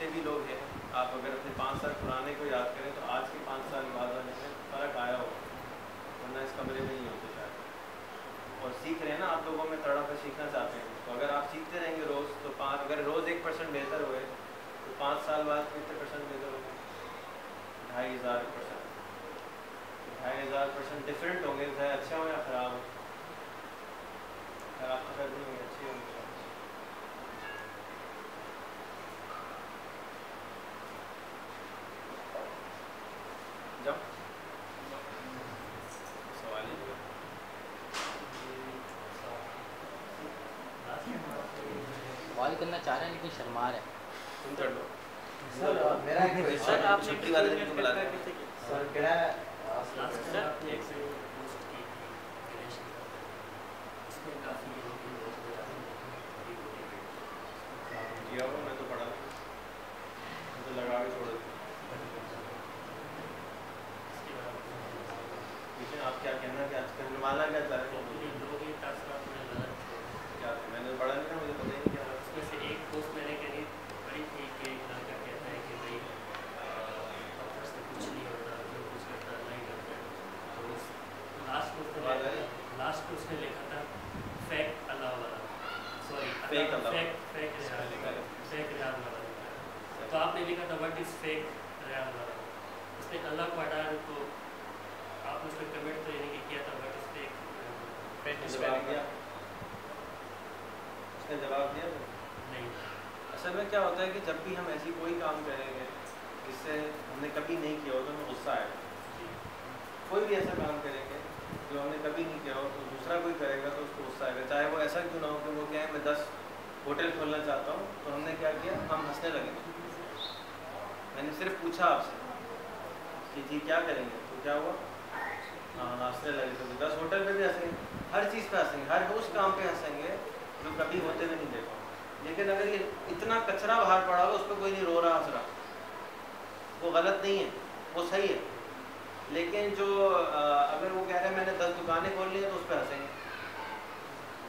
जितने भी लोग हैं, आप अगर अपने 5 साल पुराने को याद करें तो आज के 5 साल बाद वाले में फ़र्क आया होगा, वरना इस कमरे में नहीं होते शायद। और सीख रहे हैं ना, आप लोगों में तड़प है, सीखना चाहते हैं, तो अगर आप सीखते रहेंगे रोज़ तो अगर रोज़ 1% बेहतर हुए तो 5 साल बाद कितने परसेंट बेहतर होंगे? 2500%। 2500% डिफरेंट होंगे, चाहे अच्छे हों या ख़राब हो। खराब तो खैर नहीं होंगे, अच्छे होंगे। जब सवाल ही नहीं सवाल करना चाह रहे हैं लेकिन शर्मा रहे हैं। तुम कर लो। सर मेरा एक सर आप छुट्टी वाले दिन को बुला रहे हैं। सर क्या किया हुआ मैं तो पढ़ा, मैं तो लगा के छोड़ दिया। आप क्या कहना कि आजकल माना क्या चाह रहे हैं? क्या मैंने पढ़ा नहीं था, मुझे पता ही नहीं क्या। उसमें से एक पोस्ट मैंने कहीं पढ़ी थी कि एक लड़का कहता है कि भाई पत्थर से कुछ नहीं होता, जो कुछ करता नहीं करता। तो लास्ट में उसने लिखा था फेक अल्लाह वाला, सॉरी फेक अल्लाह, फेक रियाद वाला। तो आपने लिखा था व्हाट इज़ फेक रियाद वाला। उसने अल्लाह को हटा तो आपने उसमें कमेंट तो यानी कि किया था व्हाट इज़ फेक। जवाब दिया, उसने जवाब दिया नहीं। असल में क्या होता है कि जब भी हम ऐसी कोई काम करेंगे जिससे हमने कभी नहीं किया हो तो हमें गुस्सा आएगा। कोई भी ऐसा काम करेंगे जो हमने कभी नहीं किया हो तो दूसरा कोई करेगा तो उसको गुस्सा आएगा, चाहे वो ऐसा क्यों ना हो कि वो क्या है मैं 10 होटल खोलना चाहता हूँ, तो हमने क्या किया, हम हंसने लगे। मैंने सिर्फ पूछा आपसे कि जी क्या करेंगे, तो क्या हुआ, हाँ हंसने लगे। तो 10 होटल पे भी हंसेंगे, हर चीज़ पे हंसेंगे, हर उस काम पे हंसेंगे जो कभी होते हुए नहीं देखा। लेकिन अगर ये इतना कचरा बाहर पड़ा हो उस पर कोई नहीं रो रहा, हंस रहा, वो गलत नहीं है, वो सही है। लेकिन जो अगर वो कह रहे हैं मैंने 10 दुकानें खोल ली हैं तो उस पर हंसेंगे,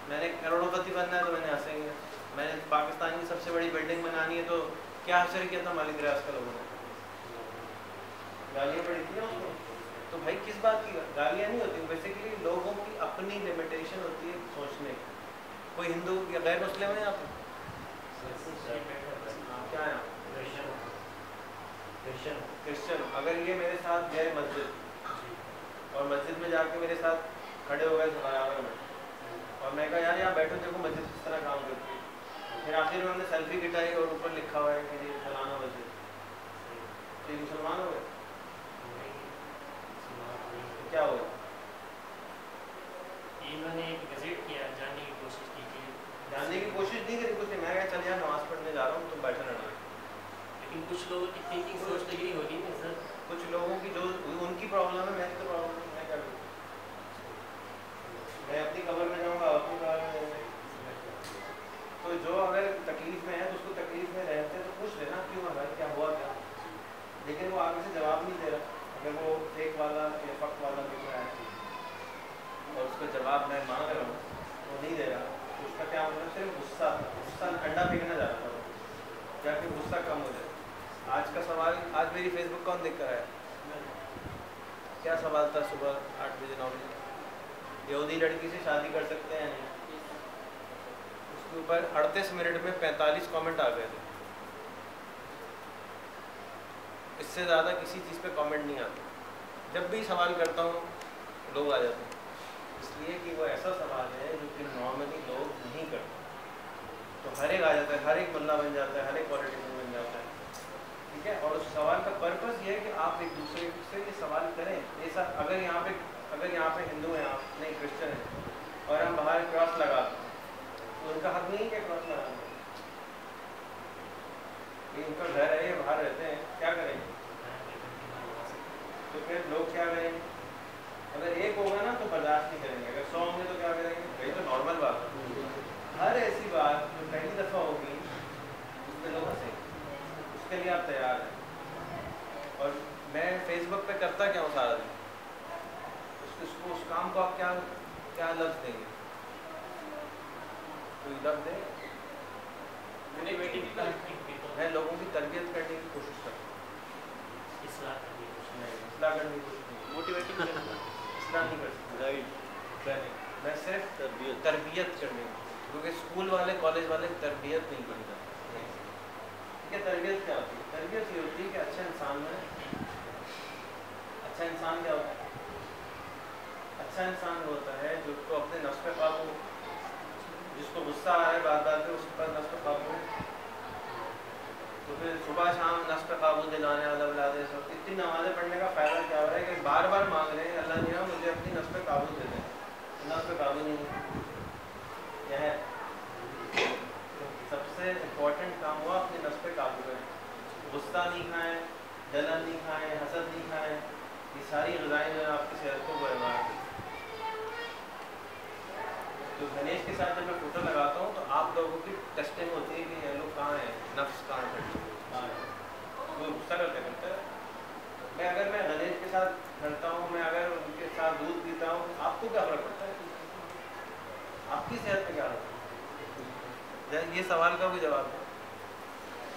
मैंने करोड़पति बनना है तो मैंने हंसेंगे, मैंने पाकिस्तान की सबसे बड़ी बिल्डिंग बनानी है तो क्या असर किया था मालिक रियाज का लोगों ने, गालियाँ पड़ी थी ना उसको। तो भाई किस बात की गालियाँ नहीं होती, बेसिकली लोगों की अपनी लिमिटेशन होती है सोचने की। कोई हिंदू या गैर मुस्लिम है यहाँ पर? क्या है क्रिश्चियन। अगर ये मेरे साथ गए मस्जिद और मस्जिद में जाके मेरे साथ खड़े हो गए बराबर में, और मैं कहा यार यहाँ बैठो देखो मस्जिद किस तरह काम करती है, फिर आखिर में हमने सेल्फी खिंचाई और ऊपर लिखा हुआ है कि ये फलाना मस्जिद, तो ये मुसलमान हो गए? तो क्या हुआ? इन्होंने एक विजिट किया, जानने की कोशिश की कि जानने की कोशिश नहीं करी कुछ नहीं, मैं क्या चल यार नमाज पढ़ने जा रहा हूँ तुम बैठे रहना। लेकिन कुछ लोगों की थिंकिंग सोच तो यही होगी ना सर। कुछ लोगों की जो उनकी प्रॉब्लम है, मेरी तो प्रॉब्लम है, मैं क्या करूँ? मैं अपनी कब्र में जाऊँगा, अपनी कब्र में जाऊँगा। तो जो अगर तकलीफ में है तो उसको तकलीफ में रहते तो पूछ लेना क्यों है भाई, क्या हुआ क्या। लेकिन वो आगे से जवाब नहीं दे रहा, अगर वो फेक वाला या फक वाला दिख रहा है और उसका जवाब मैं मांग रहा हूँ वो नहीं दे रहा, तो उसका क्या मतलब, सिर्फ गुस्सा अंडा फेंकना जा रहा था, या फिर गुस्सा कम हो जाए। आज का सवाल, आज मेरी फेसबुक कौन देख कर आया? क्या सवाल था सुबह 8 बजे 9 बजे, यहूदी लड़की से शादी कर सकते हैं या नहीं? उसके ऊपर 38 मिनट में 45 कमेंट आ गए थे। इससे ज़्यादा किसी चीज़ पे कमेंट नहीं आते। जब भी सवाल करता हूँ लोग आ जाते हैं, इसलिए कि वो ऐसा सवाल है जो कि नॉर्मली लोग नहीं करते। तो हर एक आ जाता है, हर एक मुल्ला बन जाता है, हर एक पॉलिटिशियन बन जाता है, ठीक है। और उस सवाल का पर्पस ये है कि आप एक दूसरे से ये सवाल करें। ऐसा अगर यहाँ पे हिंदू हैं, आप नहीं क्रिश्चियन हैं, और हम बाहर क्रॉस लगा तो उनका हक नहीं है क्रॉस लगाने, ये उनका घर है, ये बाहर रहते हैं, क्या करेंगे? तो फिर लोग क्या करेंगे? अगर एक होगा ना तो बर्दाश्त नहीं करेंगे, अगर 100 होंगे तो क्या करेंगे? भाई तो नॉर्मल बात है। हर ऐसी बात जो पहली दफ़ा होगी उस पर लोग हंसेंगे, उसके लिए आप तैयार हैं। और मैं फेसबुक पे करता क्या हूँ सारा दिन, उसको उस काम को आप क्या लफ्ज़ देंगे? कोई लफ्ज़ दें? तो मैं लोगों की तरबियत करने की कोशिश करता हूँ। इस्लाह करनी है। नहीं, इस्लाह करने की कोशिश नहीं, मोटिवेटिंग करना, इस्लाह नहीं कर सकता। गाइड, मैं सिर्फ तरबियत। तरबियत करने की, क्योंकि स्कूल वाले कॉलेज वाले तरबियत नहीं पढ़ी जाती। ठीक है, तरबियत क्या होती है? तरबियत ये होती है कि अच्छा इंसान है। अच्छा इंसान क्या होता है? अच्छा इंसान होता है जिसको अपने नफ्स पे काबू, जिसको गुस्सा आ रहा है बात बात पे, उसके पास नफ्स पे काबू है। तो फिर सुबह शाम नफ्स पे काबू दिलाने वाला बुलाते सब इतनी नमाज़ें पढ़ने का फ़ायदा क्या हो रहा है कि बार बार मांग रहे हैं अल्लाह मियाँ मुझे अपनी नफ्स पे काबू दे दें, नफ्स पे काबू नहीं है। क्या है? सबसे इम्पोर्टेंट काम हुआ अपने नफ्स पे काबू करें। गुस्सा नहीं खाएं, जलन नहीं खाएं, हसद नहीं खाएं, ये सारी ग़िज़ाएँ जो है आपकी सेहत को बर्बाद करती हैं। तो गणेश के साथ जब मैं फ़ोटो लगाता हूँ तो आप लोगों की टेस्टिंग होती है कि ये लोग कहाँ हैं, नफ्स कहाँ है, वो गुस्सा करता है। मैं अगर मैं गणेश के साथ खड़ता हूँ, मैं अगर उनके साथ दूध पीता हूँ, आपको क्या फ़र्क पड़ता है? आपकी सेहत में क्या होता है? ये सवाल का भी जवाब है।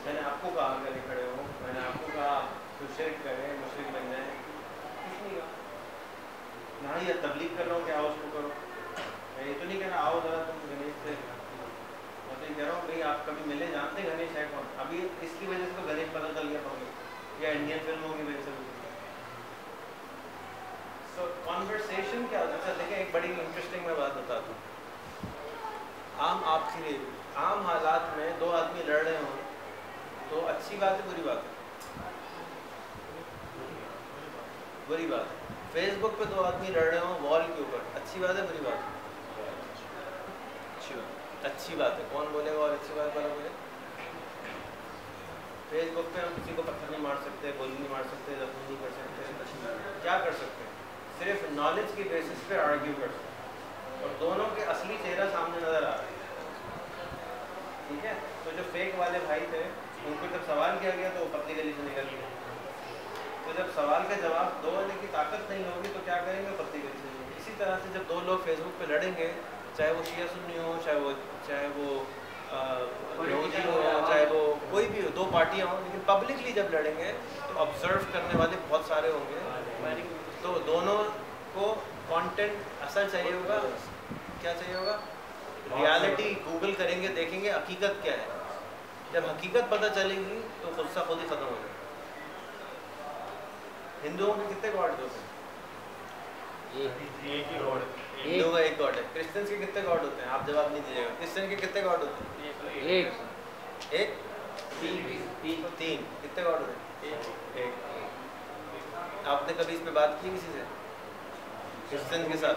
मैंने आपको कहा अगर खड़े हो, मैंने आपको कहा तो शिरक करें, मुशरिक बन जाए, कुछ नहीं कहा। ना ही तबलीग कर रहा हूँ कि आओ उसको करो, मैं ये तो नहीं कह रहा आओ ज़रा तुम गणेश से, मैं तो ये कह रहा हूँ भाई आप कभी मिले, जानते गणेश है कौन? अभी इसकी वजह से तो गणेश पता चल गया पब्लिक, या इंडियन फिल्मों की वजह से। सो कॉन्वर्सेशन क्या होता है? देखिए एक बड़ी इंटरेस्टिंग मैं बात बताता हूँ। आम हालात में दो आदमी लड़ रहे हों तो अच्छी बात है बुरी बात है? बुरी बात है। फेसबुक पे दो आदमी लड़ रहे हों वॉल के ऊपर, अच्छी बात है बुरी बात है? अच्छी बात है। कौन बोलेगा और अच्छी बात वाला बोले? फेसबुक पे हम किसी को पत्थर नहीं मार सकते, गोली नहीं मार सकते, जख्मी नहीं कर सकते, क्या कर सकते हैं? सिर्फ नॉलेज की बेसिस पे आर्ग्यू कर सकते हैं और दोनों के असली चेहरा सामने नज़र आ रहा है। ठीक है, तो जो फेक वाले भाई थे उनको जब सवाल किया गया तो वो पतली गली से निकल गए। तो जब सवाल का जवाब दो वाले की ताकत नहीं होगी तो क्या करेंगे? पतली गली से निकलेंगे। इसी तरह से जब दो लोग फेसबुक पे लड़ेंगे, चाहे वो शिया सुन्नी हो, चाहे वो यहूदी हो, चाहे वो कोई भी हो, दो पार्टियाँ हों, लेकिन पब्लिकली जब लड़ेंगे तो ऑब्जर्व करने वाले बहुत सारे होंगे। तो दोनों को कंटेंट असल चाहिए होगा। क्या चाहिए होगा? रियलिटी गूगल करेंगे, देखेंगे हकीकत क्या है। जब हकीकत पता चलेगी तो गुस्सा खुद ही ख़त्म हो जाएगा। हिंदुओं के कितने गॉड होते हैं? एक ही गॉड, हिंदुओं का एक गॉड है। क्रिश्चियंस के कितने गॉड होते हैं? आप जवाब नहीं दीजिएगा। क्रिश्चियन के कितने गॉड होते हैं? एक तीन। कितने गॉड होते हैं? एक। आपने कभी इस पे बात की किसी से? क्रिश्चियन के साथ?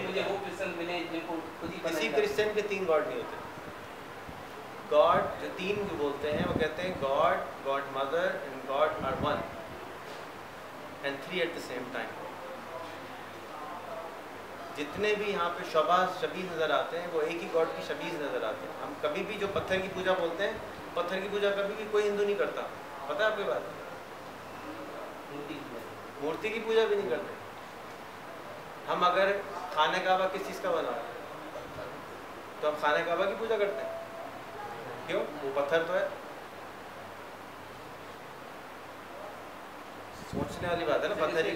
मुझे वो क्रिश्चियन मिले जिनको खुद ही किसी क्रिश्चियन के तीन गॉड नहीं होते। गॉड जो तीन जो बोलते हैं वो कहते हैं God, God mother and God are one and three at the same time. जितने भी यहाँ पे शबीह नज़र आते हैं वो एक ही गॉड की शबीह नज़र आते हैं। हम कभी भी जो पत्थर की पूजा बोलते हैं, पत्थर की पूजा कभी भी कोई हिंदू नहीं करता। पता है आपकी बात? मूर्ति की पूजा भी नहीं करते। हम अगर खाने काबा किस चीज़ का बना तो हम खाने काबा की पूजा करते हैं। क्यों? वो पत्थर तो है। सोचने वाली बात है ना, पत्थर ही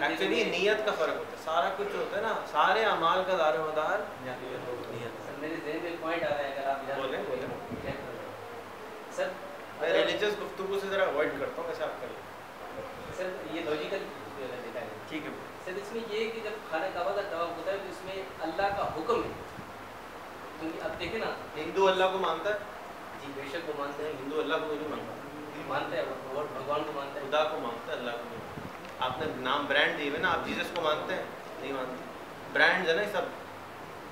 एक्चुअली नीयत का फ़र्क होता है। सारा कुछ जो होता है ना, सारे अमाल का दारोमदार नीयत। मेरे ज़हन में पॉइंट आ रहा है, अगर आप बोलें सर मैं रिलीजियस गुफ्तगू से ज़रा अवॉइड करता हूँ, वैसे आप करें। सर ये लॉजिकल देखा है। ठीक है सर इसमें ये है कि जब खाना काबा का तवाफ होता है तो इसमें अल्लाह का हुक्म है, क्योंकि अब देखें ना, हिंदू अल्लाह को मानता है? जी बेशक वो मानते हैं, हिंदू अल्लाह को नहीं मानता, मानते हैं वो भगवान को मानते हैं, खुदा को मानता है, अल्लाह को नहीं मानता। आपने नाम ब्रांड दिए हुए ना, आप जीसस को मानते हैं? नहीं मानते। ब्रांड है ना सब,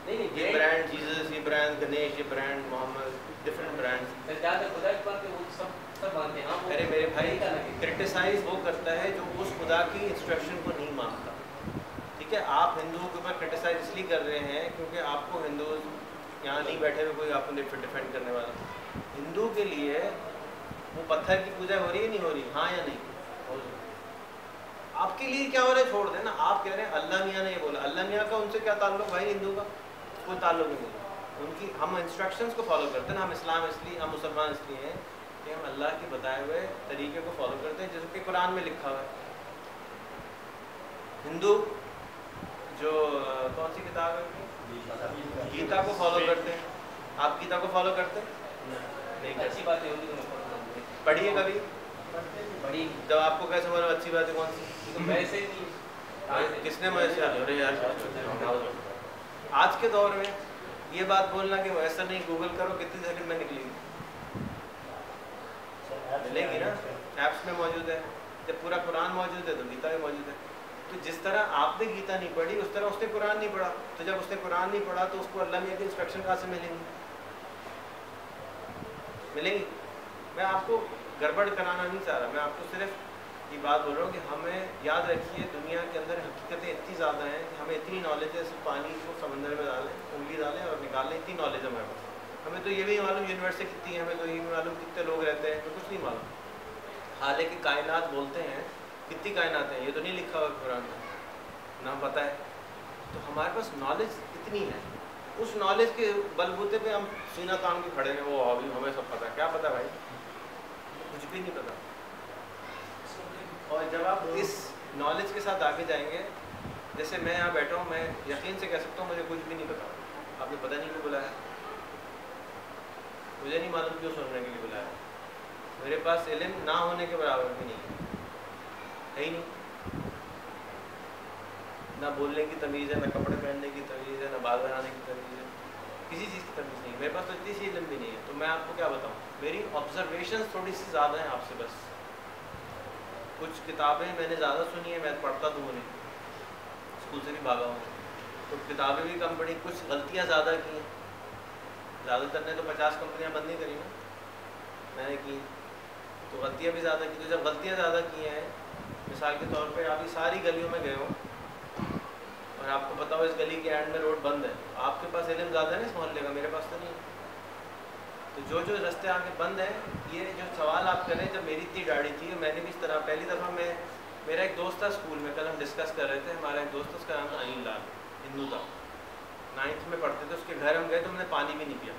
नहीं ये ब्रांड जीसस, ये ब्रांड गणेश, ये ब्रांड मोहम्मद, डिफरेंट ब्रांड। ज़्यादा खुदा की बात है वो सब मानते हैं। हाँ, अरे मेरे भाई, क्रिटिसाइज वो करता है जो उस खुदा की इंस्ट्रक्शन को नहीं मानता। ठीक है, आप हिंदुओं के ऊपर क्रिटिसाइज इसलिए कर रहे हैं क्योंकि आपको हिंदू यहाँ नहीं बैठे हुए कोई आपको डिफेंड करने वाला। हिंदू के लिए वो पत्थर की पूजा हो रही है नहीं हो रही? हाँ या नहीं? आपके लिए क्या हो रहा है छोड़ देना। आप कह रहे हैं अल्लाह मियाँ ने ये बोला, अल्लाह मियाँ का उनसे क्या ताल्लुक भाई? हिंदू का कोई ताल्लुक नहीं। उनकी हम इंस्ट्रक्शंस को फॉलो करते हैं ना। हम इस्लाम इसलिए, हम मुसलमान इसलिए हैं कि हम अल्लाह के बताए हुए तरीके को फॉलो करते हैं, जैसे कि कुरान में लिखा हुआ है। हिंदू जो कौन सी किताब है उनकी, गीता को फॉलो करते हैं। आप गीता को फॉलो करते हैं? नहीं करते। अच्छी बात होगी तो मैं पढ़िए कभी, बड़ी जब आपको कैसे मालूम अच्छी बात है कौन सी? तो वैसे नहीं किसने मुझे, अरे यार आज के दौर में ये बात बोलना कि वैसा नहीं, गूगल करो कितने सेकंड में निकलेगी, मिलेगी ना, ऐप्स में मौजूद है। जब पूरा कुरान मौजूद है तो गीता भी मौजूद है। तो जिस तरह आपने गीता नहीं पढ़ी उस तरह उसने कुरान नहीं पढ़ा। तो जब उसने कुरान नहीं पढ़ा तो उसको अल्लाह ने की इंस्ट्रक्शन कहाँ से मिलेंगी? मिलेंगी? मैं आपको गड़बड़ कराना नहीं चाह रहा, मैं आपको सिर्फ ये बात बोल रहा हूँ कि हमें याद रखिए दुनिया के अंदर हकीकतें इतनी ज़्यादा हैं कि हमें इतनी नॉलेज है, सिर्फ पानी को समंदर में डालें, उंगली डालें और निकालें, इतनी नॉलेज है हमारे पास। हमें तो ये भी मालूम यूनिवर्सिटी कितनी है, हमें तो ये भी मालूम कितने लोग रहते हैं, तो कुछ नहीं मालूम। हालांकि कायनात बोलते हैं, कितनी कायनात हैं ये तो नहीं लिखा हुआ कुरान में, ना पता है। तो हमारे पास नॉलेज इतनी है, उस नॉलेज के बलबूते पे हम सीना तान के खड़े हैं, वो अभी हमें सब पता है। क्या पता भाई? कुछ भी नहीं पता। और जब आप इस नॉलेज के साथ आगे जाएंगे, जैसे मैं यहाँ बैठा हूँ, मैं यकीन से कह सकता हूँ मुझे कुछ भी नहीं पता। आपने पता नहीं क्यों बुलाया, मुझे नहीं मालूम क्यों सुनने के लिए बुलाया। मेरे पास इल्म ना होने के बराबर भी नहीं है ही नहीं। ना बोलने की तमीज़ है, ना कपड़े पहनने की तमीज़ है, ना बाल बनाने की तमीज़ है, किसी चीज़ की तमीज़ नहीं। मेरे पास तो इतनी सी इल्म भी नहीं है। तो मैं आपको क्या बताऊँ, मेरी ऑब्जर्वेशन थोड़ी सी ज़्यादा हैं आपसे। बस कुछ किताबें मैंने ज़्यादा सुनी है, मैं पढ़ता तो हूँ नहीं, स्कूल से भी भागा हूँ, तो किताबें भी कम पढ़ी। कुछ गलतियाँ ज़्यादा की हैं, ज़्यादातर ने तो 50 कंपनियाँ बंद नहीं करी ना, मैंने की तो गलतियाँ भी ज़्यादा की। तो जब गलतियाँ ज़्यादा की हैं, मिसाल के तौर पे आप ये सारी गलियों में गए हो और आपको पता हो इस गली के एंड में रोड बंद है, आपके पास इल्म ज़्यादा है ना इस मोहल्ले का, मेरे पास तो नहीं है। तो जो जो रास्ते आगे बंद हैं, ये जो सवाल आप करें, जब मेरी इतनी गाड़ी थी, मैंने भी इस तरह पहली दफ़ा मेरा एक दोस्त था स्कूल में, कल हम डिस्कस कर रहे थे, हमारा एक दोस्त उसका नाम था अनिल लाल, हिंदू था, 9th में पढ़ते थे। उसके घर हम गए तो हमने पानी भी नहीं पिया।